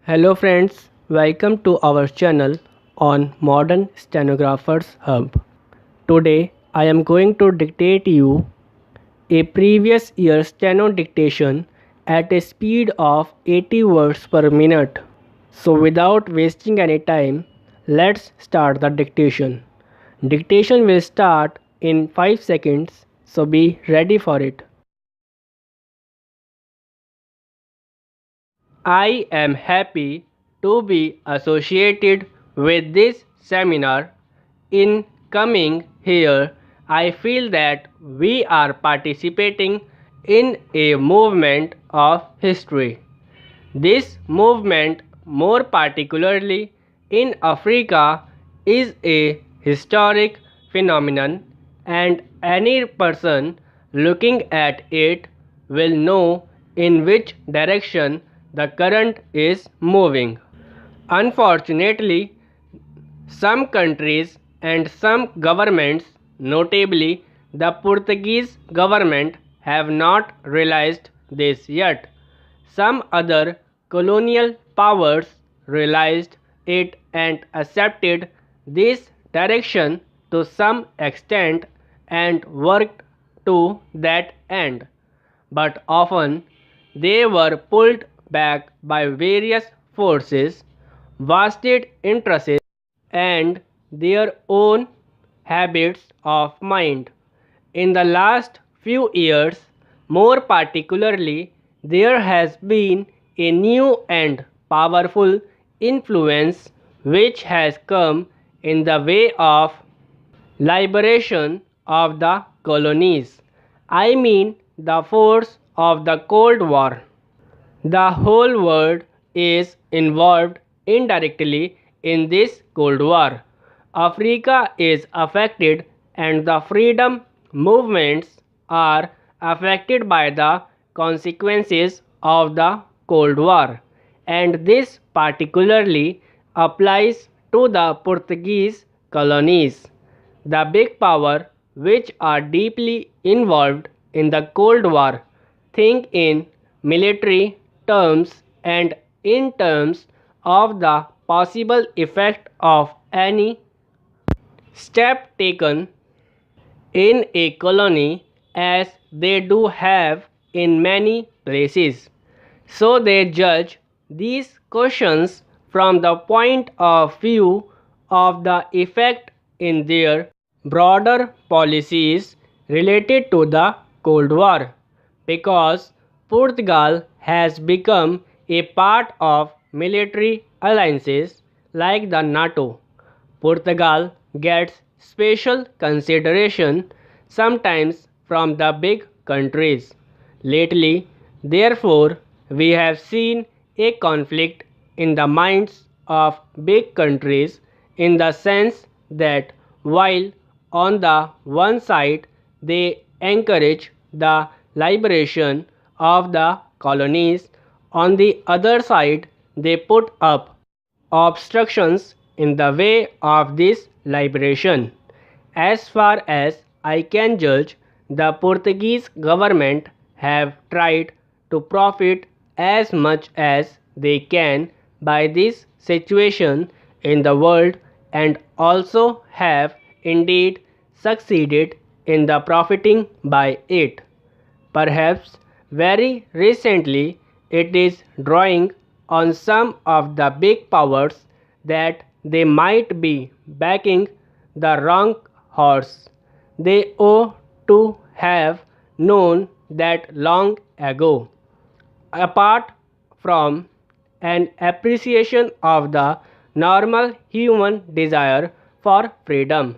Hello friends, welcome to our channel on Modern Stenographers Hub. Today I am going to dictate you a previous year steno dictation at a speed of 80 words per minute. So without wasting any time, let's start the dictation. Dictation will start in 5 seconds, so be ready for it. I am happy to be associated with this seminar. In coming here, I feel that we are participating in a movement of history. This movement, more particularly in Africa, is a historic phenomenon, and any person looking at it will know in which direction the current is moving. Unfortunately, some countries and some governments, notably the Portuguese government, have not realized this yet. Some other colonial powers realized it and accepted this direction to some extent and worked to that end, but often they were pulled back by various forces, vested interests, and their own habits of mind. In the last few years, more particularly, there has been a new and powerful influence which has come in the way of liberation of the colonies. I mean the force of the Cold War. The whole world is involved indirectly in this Cold War. Africa is affected and the freedom movements are affected by the consequences of the Cold War, and this particularly applies to the Portuguese colonies. The big power which are deeply involved in the Cold War think in military terms and in terms of the possible effect of any step taken in a colony, as they do have in many places. So they judge these questions from the point of view of the effect in their broader policies related to the Cold War, because Portugal has become a part of military alliances like the NATO. Portugal gets special consideration sometimes from the big countries. Lately, therefore, we have seen a conflict in the minds of big countries in the sense that while on the one side they encourage the liberation of the colonies, on the other side they put up obstructions in the way of this liberation. As far as I can judge, the Portuguese government have tried to profit as much as they can by this situation in the world, and also have indeed succeeded in the profiting by it. Perhaps very recently it is drawing on some of the big powers that they might be backing the wrong horse. They ought to have known that long ago. Apart from an appreciation of the normal human desire for freedom,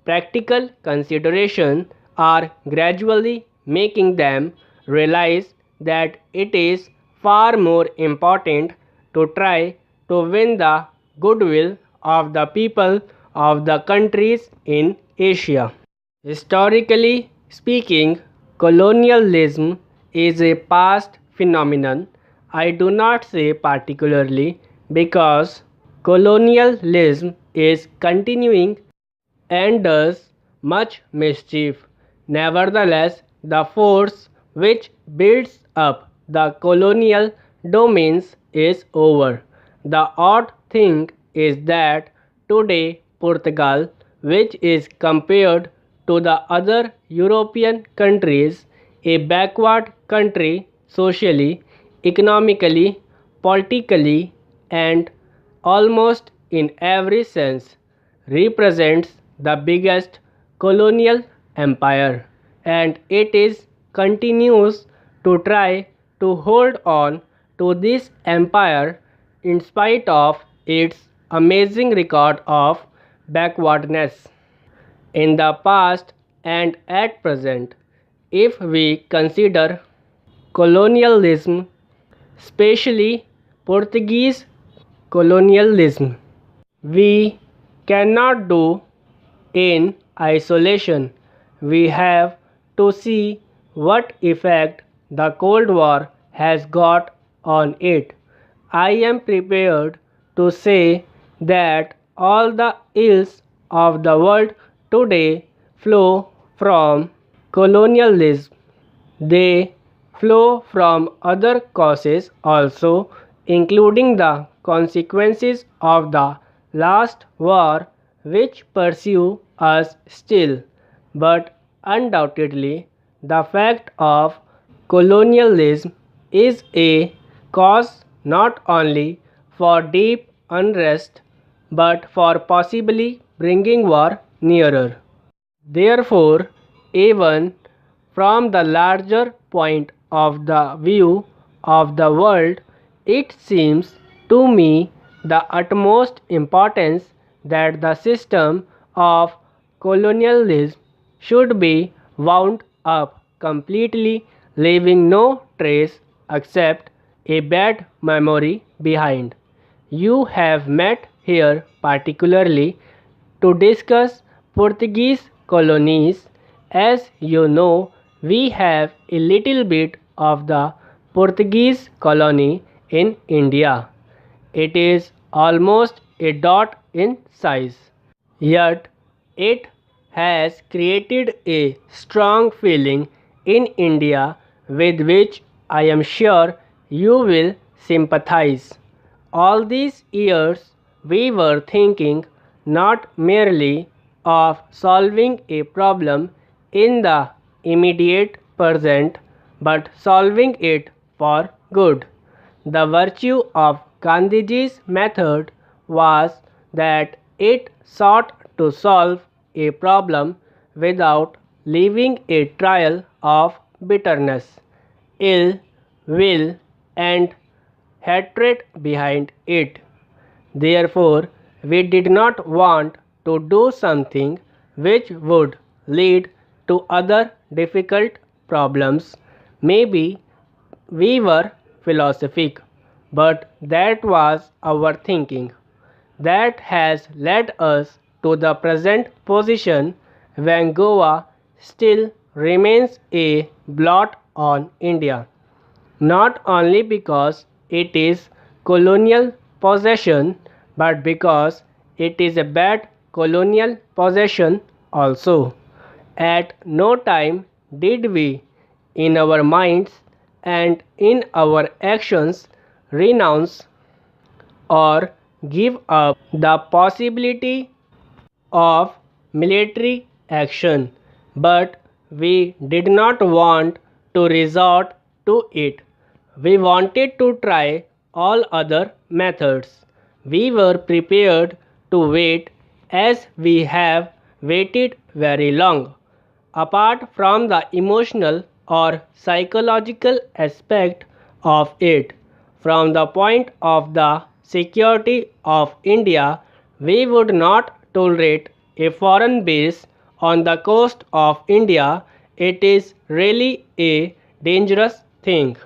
practical considerations are gradually making them realize that it is far more important to try to win the goodwill of the people of the countries in Asia. Historically speaking, colonialism is a past phenomenon. I do not say particularly because colonialism is continuing and does much mischief. Nevertheless, the force which builds up the colonial domains is over. The odd thing is that today Portugal, which is compared to the other European countries a backward country socially, economically, politically, and almost in every sense, represents the biggest colonial empire, and it is continues to try to hold on to this empire in spite of its amazing record of backwardness in the past and at present. If we consider colonialism, especially Portuguese colonialism, we cannot do in isolation. We have to see what effect the Cold War has got on it. I am prepared to say that all the ills of the world today flow from colonialism. They flow from other causes also, including the consequences of the last war which pursue us still. But undoubtedly, the fact of colonialism is a cause not only for deep unrest but for possibly bringing war nearer. Therefore, even from the larger point of the view of the world, it seems to me the utmost importance that the system of colonialism should be wound up completely, leaving no trace except a bad memory behind. You have met here particularly to discuss Portuguese colonies. As you know, we have a little bit of the Portuguese colony in India. It is almost a dot in size. Yet, it has created a strong feeling in India with which I am sure you will sympathize. All these years, we were thinking not merely of solving a problem in the immediate present, but solving it for good. The virtue of Gandhiji's method was that it sought to solve a problem without leaving a trail of bitterness, ill will, and hatred behind it. Therefore, we did not want to do something which would lead to other difficult problems. Maybe we were philosophic, but that was our thinking that has led us to the present position when Goa still remains a blot on India, not only because it is colonial possession but because it is a bad colonial possession also. At no time did we, in our minds and in our actions, renounce or give up the possibility of military action, but we did not want to resort to it. We wanted to try all other methods. We were prepared to wait as we have waited very long. Apart from the emotional or psychological aspect of it, from the point of the security of India, we would not tolerate a foreign base on the coast of India. It is really a dangerous thing.